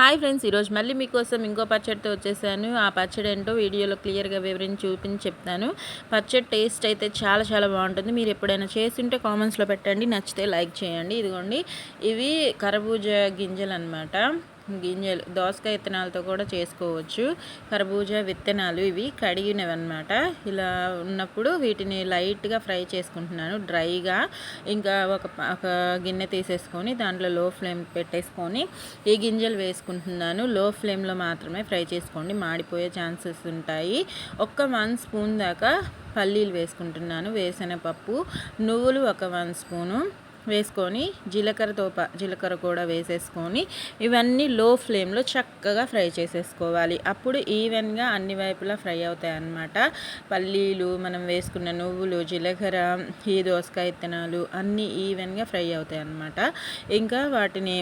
Hi friends, ఈరోజు మళ్ళీ మీకోసం ఇంకో పచ్చడితో వచ్చేసాను. ఆ పచ్చడి ఏంటో వీడియోలో క్లియర్గా వివరించి చూపించి చెప్తాను. పచ్చడి టేస్ట్ అయితే చాలా చాలా బాగుంటుంది. మీరు ఎప్పుడైనా చేస్తుంటే కామెంట్స్లో పెట్టండి, నచ్చితే లైక్ చేయండి. ఇదిగోండి, ఇవి కర్బూజా గింజలు అనమాట. గింజలు దోసకాయ విత్తనాలతో కూడా చేసుకోవచ్చు. కర్బూజా విత్తనాలు ఇవి కడిగినవి అనమాట. ఇలా ఉన్నప్పుడు వీటిని లైట్గా ఫ్రై చేసుకుంటున్నాను డ్రైగా. ఇంకా ఒక గిన్నె తీసేసుకొని దాంట్లో లో ఫ్లేమ్ పెట్టేసుకొని ఈ గింజలు వేసుకుంటున్నాను. లో ఫ్లేమ్లో మాత్రమే ఫ్రై చేసుకోండి, మాడిపోయే ఛాన్సెస్ ఉంటాయి. 1 స్పూన్ దాకా పల్లీలు వేసుకుంటున్నాను, వేరుశనగపప్పు, నువ్వులు 1 స్పూను వేసుకొని జీలకర్ర కూడా వేసేసుకొని ఇవన్నీ లో ఫ్లేమ్లో చక్కగా ఫ్రై చేసేసుకోవాలి. అప్పుడు ఈవెన్గా అన్ని వైపులా ఫ్రై అవుతాయి అన్నమాట. పల్లీలు, మనం వేసుకున్న నువ్వులు, జీలకర్ర, ఈ దోసకాయ విత్తనాలు అన్నీ ఈవెన్గా ఫ్రై అవుతాయి అన్నమాట. ఇంకా వాటిని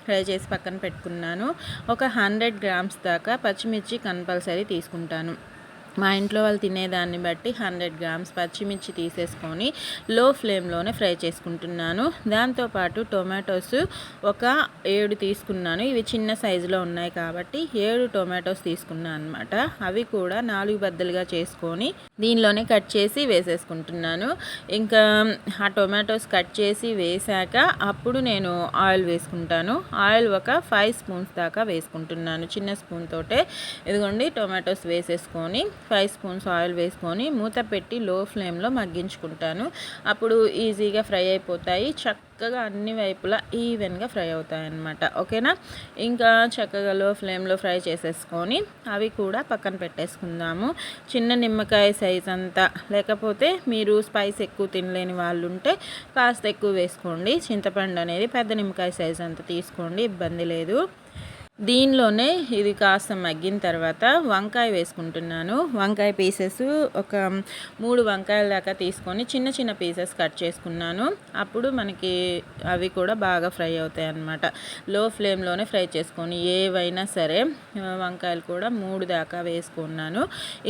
ఫ్రై చేసి పక్కన పెట్టుకున్నాను. ఒక 100 గ్రామ్స్ దాకా పచ్చిమిర్చి కంపల్సరీ తీసుకుంటాను. మా ఇంట్లో వాళ్ళు తినేదాన్ని బట్టి 100 గ్రామ్స్ పచ్చిమిర్చి తీసేసుకొని లో ఫ్లేమ్లోనే ఫ్రై చేసుకుంటున్నాను. దాంతోపాటు టొమాటోస్ ఒక 7 తీసుకున్నాను. ఇవి చిన్న సైజులో ఉన్నాయి కాబట్టి 7 టొమాటోస్ తీసుకున్నాను అనమాట. అవి కూడా 4 బద్దలుగా చేసుకొని దీనిలోనే కట్ చేసి వేసేసుకుంటున్నాను. ఇంకా ఆ టొమాటోస్ కట్ చేసి వేసాక అప్పుడు నేను ఆయిల్ వేసుకుంటాను. ఆయిల్ ఒక 5 స్పూన్స్ దాకా వేసుకుంటున్నాను, చిన్న స్పూన్ తోటే. ఇదిగోండి, టొమాటోస్ వేసేసుకొని 5 స్పూన్స్ ఆయిల్ వేసుకొని మూత పెట్టి లో ఫ్లేమ్లో మగ్గించుకుంటాను. అప్పుడు ఈజీగా ఫ్రై అయిపోతాయి, చక్కగా అన్ని వైపులా ఈవెన్గా ఫ్రై అవుతాయి అన్నమాట. ఓకేనా? ఇంకా చక్కగా లో ఫ్లేమ్లో ఫ్రై చేసేసుకొని అవి కూడా పక్కన పెట్టేసుకుందాము. చిన్న నిమ్మకాయ సైజ్ అంతా, లేకపోతే మీరు స్పైస్ ఎక్కువ తినలేని వాళ్ళు ఉంటే కాస్త ఎక్కువ వేసుకోండి. చింతపండు అనేది పెద్ద నిమ్మకాయ సైజ్ అంతా తీసుకోండి, ఇబ్బంది లేదు. దీనిలోనే ఇది కాస్త మగ్గిన తర్వాత వంకాయ వేసుకుంటున్నాను. వంకాయ పీసెస్ ఒక 3 వంకాయల దాకా తీసుకొని చిన్న చిన్న పీసెస్ కట్ చేసుకున్నాను. అప్పుడు మనకి అవి కూడా బాగా ఫ్రై అవుతాయి అన్నమాట. లో ఫ్లేమ్లోనే ఫ్రై చేసుకొని ఏవైనా సరే వంకాయలు కూడా 3 దాకా వేసుకున్నాను.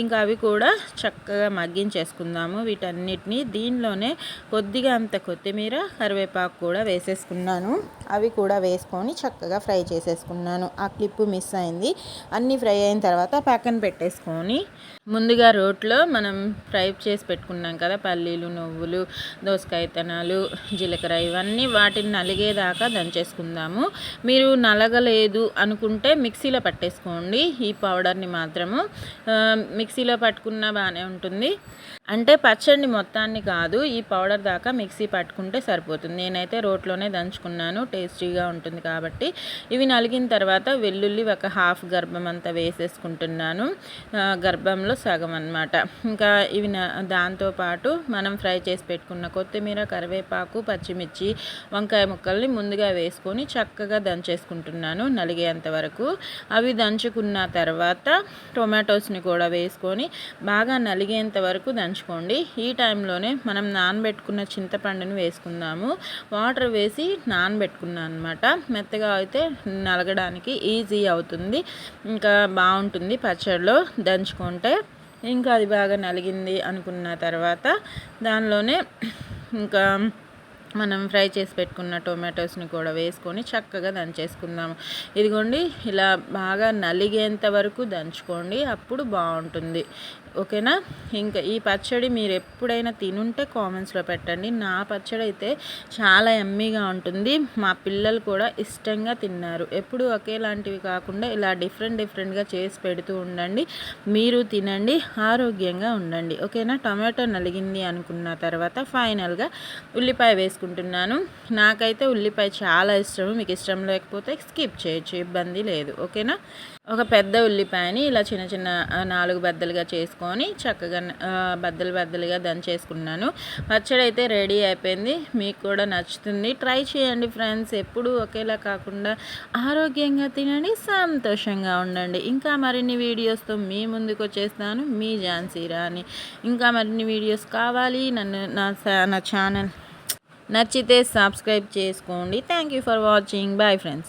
ఇంకా అవి కూడా చక్కగా మగ్గించేసుకుందాము వీటన్నిటిని. దీనిలోనే కొద్దిగా అంత కొత్తిమీర, కరివేపాకు కూడా వేసేసుకున్నాను. అవి కూడా వేసుకొని చక్కగా ఫ్రై చేసేసుకున్నాను. ఆ క్లిప్ మిస్ అయింది. అన్నీ ఫ్రై అయిన తర్వాత పక్కన పెట్టేసుకొని ముందుగా రోట్లో మనం ఫ్రై చేసి పెట్టుకున్నాం కదా, పల్లీలు, నువ్వులు, దోసకాయ విత్తనాలు, జీలకర్ర, ఇవన్నీ వాటిని నలిగేదాకా దంచేసుకుందాము. మీరు నలగలేదు అనుకుంటే మిక్సీలో పట్టేసుకోండి. ఈ పౌడర్ని మాత్రము మిక్సీలో పట్టుకున్నా బాగానే ఉంటుంది. అంటే పచ్చడిని మొత్తాన్ని కాదు, ఈ పౌడర్ దాకా మిక్సీ పట్టుకుంటే సరిపోతుంది. నేనైతే రోట్లోనే దంచుకున్నాను, టేస్టీగా ఉంటుంది కాబట్టి. ఇవి నలిగిన తర్వాత వెల్లుల్లి ఒక హాఫ్ గర్భం అంతా వేసేసుకుంటున్నాను, గర్భంలో సగం అన్నమాట. ఇంకా ఇవి దాంతోపాటు మనం ఫ్రై చేసి పెట్టుకున్న కొత్తిమీర, కరివేపాకు, పచ్చిమిర్చి, వంకాయ ముక్కల్ని ముందుగా వేసుకొని చక్కగా దంచేసుకుంటున్నాను నలిగేంత వరకు. అవి దంచుకున్న తర్వాత టొమాటోస్ని కూడా వేసుకొని బాగా నలిగేంత వరకు దంచుకోండి. ఈ టైంలోనే మనం నానబెట్టుకున్న చింతపండుని వేసుకుందాము. వాటర్ వేసి నానబెట్టుకున్నాను అనమాట. మెత్తగా అయితే నలగడానికి ఈజీ అవుతుంది, ఇంకా బాగుంటుంది పచ్చడిలో దంచుకుంటే. ఇంకా అది బాగా నలిగింది అనుకున్న తర్వాత దానిలోనే ఇంకా మనం ఫ్రై చేసి పెట్టుకున్న టొమాటోస్ని కూడా వేసుకొని చక్కగా దంచేసుకుందాము. ఇదిగోండి, ఇలా బాగా నలిగేంత వరకు దంచుకోండి, అప్పుడు బాగుంటుంది. ఓకేనా? ఇంకా ఈ పచ్చడి మీరు ఎప్పుడైనా తినుంటే కామెంట్స్లో పెట్టండి. నా పచ్చడి అయితే చాలా యమ్మీగా ఉంటుంది. మా పిల్లలు కూడా ఇష్టంగా తిన్నారు. ఎప్పుడు ఒకేలాంటివి కాకుండా ఇలా డిఫరెంట్గా చేసి పెడుతూ ఉండండి. మీరు తినండి, ఆరోగ్యంగా ఉండండి. ఓకేనా? టమాటో నలిగింది అనుకున్న తర్వాత ఫైనల్గా ఉల్లిపాయ వేసుకుంటున్నాను. నాకైతే ఉల్లిపాయ చాలా ఇష్టం. మీకు ఇష్టం లేకపోతే స్కిప్ చేయొచ్చు, ఇబ్బంది లేదు. ఓకేనా? ఒక పెద్ద ఉల్లిపాయని ఇలా చిన్న చిన్న 4 బద్దలుగా చేసుకొని చక్కగా బద్దలుగా దంచేసుకున్నాను. పచ్చడి అయితే రెడీ అయిపోయింది. మీకు కూడా నచ్చుతుంది, ట్రై చేయండి ఫ్రెండ్స్. ఎప్పుడు ఒకేలా కాకుండా ఆరోగ్యంగా తినండి, సంతోషంగా ఉండండి. ఇంకా మరిన్ని వీడియోస్తో మీ ముందుకు వచ్చేస్తాను, మీ ఝాన్సీ రాణి. ఇంకా మరిన్ని వీడియోస్ కావాలి, నా ఛానల్ నచ్చితే సబ్స్క్రైబ్ చేసుకోండి. Thank you for watching. Bye friends.